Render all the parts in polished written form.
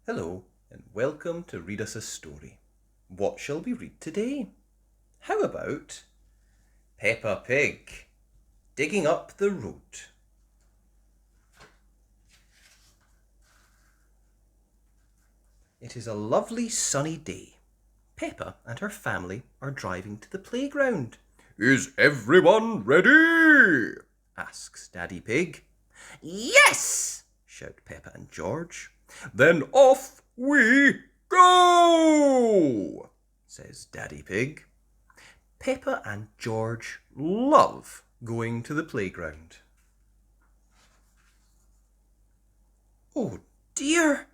Hello and welcome to Read Us a Story. What shall we read today? How about Peppa Pig, Digging Up the Road. It is a lovely sunny day. Peppa and her family are driving to the playground. Is everyone ready? Asks Daddy Pig. Yes! Shout Peppa and George. Then off we go, says Daddy Pig. Peppa and George love going to the playground. Oh dear!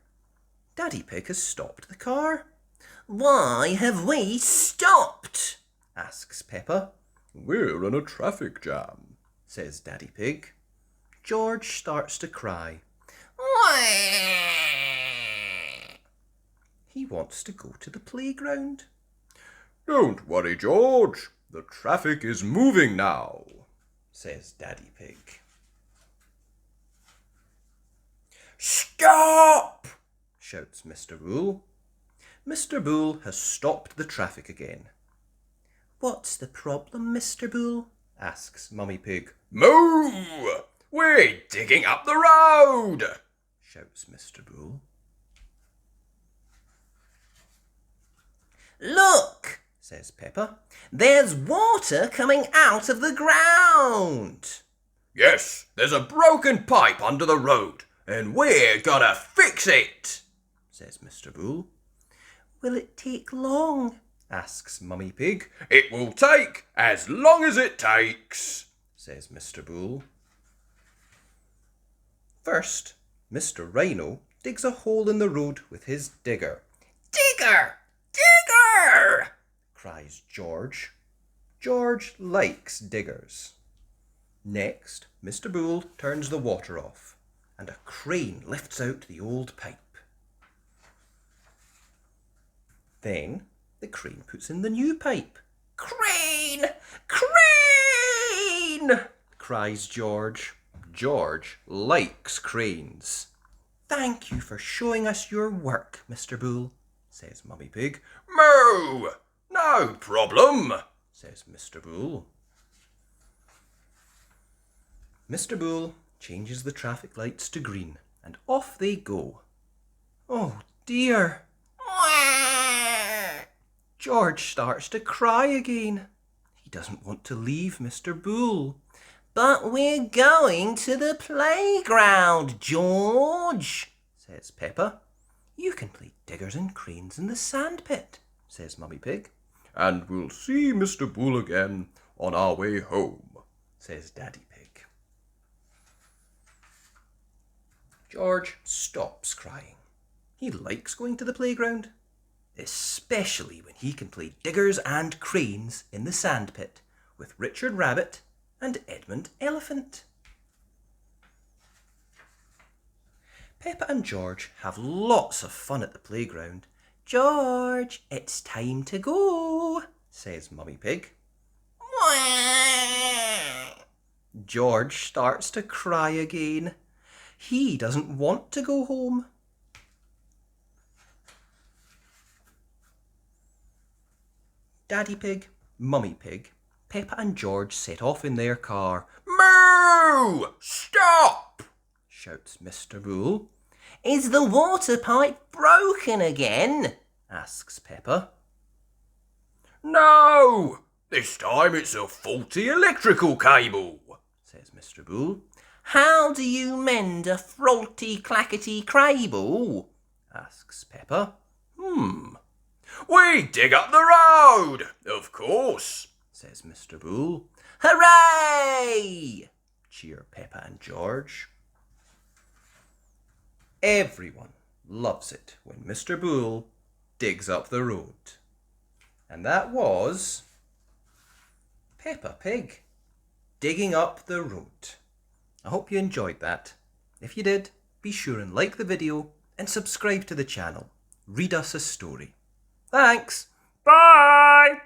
Daddy Pig has stopped the car. Why have we stopped? Asks Peppa. We're in a traffic jam, says Daddy Pig. George starts to cry. He wants to go to the playground. Don't worry, George. The traffic is moving now, says Daddy Pig. Stop! Shouts Mr. Bull. Mr. Bull has stopped the traffic again. What's the problem, Mr. Bull? Asks Mummy Pig. Moo! We're digging up the road, shouts Mr. Bull. Look, says Peppa. There's water coming out of the ground. Yes, there's a broken pipe under the road, and we're gonna fix it, says Mr. Bull. Will it take long? Asks Mummy Pig. It will take as long as it takes, says Mr. Bull. First, Mr. Rhino digs a hole in the road with his digger. Digger! Digger! Cries George. George likes diggers. Next, Mr. Bull turns the water off and a crane lifts out the old pipe. Then the crane puts in the new pipe. Crane! Crane! Cries George. George likes cranes. Thank you for showing us your work, Mr. Bull, says Mummy Pig. Moo! No problem, says Mr. Bull. Mr. Bull changes the traffic lights to green and off they go. Oh dear! George starts to cry again. He doesn't want to leave Mr. Bull. But we're going to the playground, George, says Peppa. You can play diggers and cranes in the sandpit, says Mummy Pig. And we'll see Mr. Bull again on our way home, says Daddy Pig. George stops crying. He likes going to the playground, especially when he can play diggers and cranes in the sandpit with Richard Rabbit and Edmund Elephant. Peppa and George have lots of fun at the playground. George, it's time to go, says Mummy Pig. George starts to cry again. He doesn't want to go home. Daddy Pig, Mummy Pig, Peppa and George set off in their car. Moo! Stop! Shouts Mr. Bull. Is the water pipe broken again? Asks Peppa. No! This time it's a faulty electrical cable, says Mr. Bull. How do you mend a faulty clackety cable? Asks Peppa. We dig up the road, of course, says Mr. Bull. Hooray! Cheer Peppa and George. Everyone loves it when Mr. Bull digs up the road. And that was Peppa Pig, Digging Up the Road. I hope you enjoyed that. If you did, be sure and like the video and subscribe to the channel. Read Us a Story. Thanks. Bye!